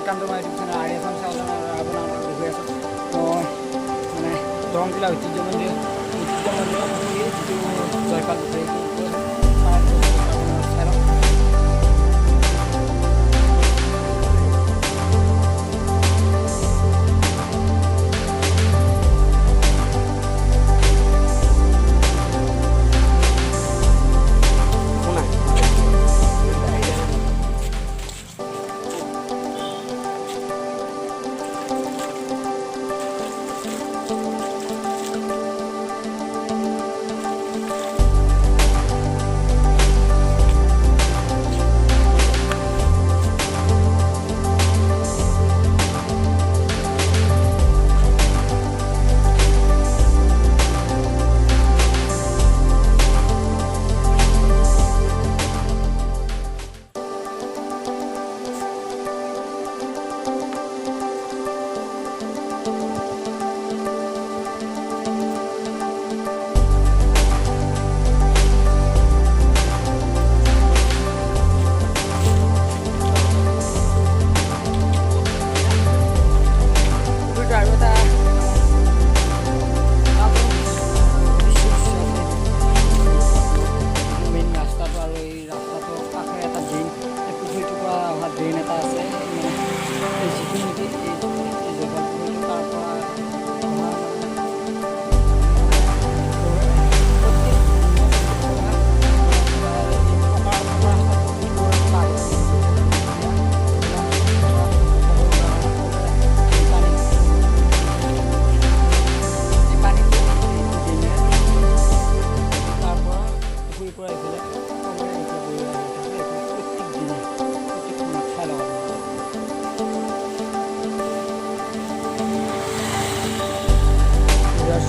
welcome to my YouTube channel RDF Farm চাউল আপোনাৰ গৈ আছোঁ তো মানে দৰং জিলা ঐতিহ্য মন্দিৰ যিটো জয়পাল পুখুৰী ড্ৰেইন এটা আছে যিটো নেকি এই জয়পাল পুখুৰীটো তাৰ পৰা পুখুৰীৰ পৰা এইফালে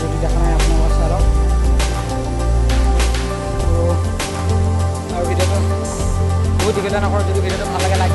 যদি দেখা নাই আপোনালোকে চাই লওক আৰু ভিডিঅ'টো বহুত দীঘলীয়া নকৰোঁ। যদি ভিডিঅ'টো ভাল লাগে লাইক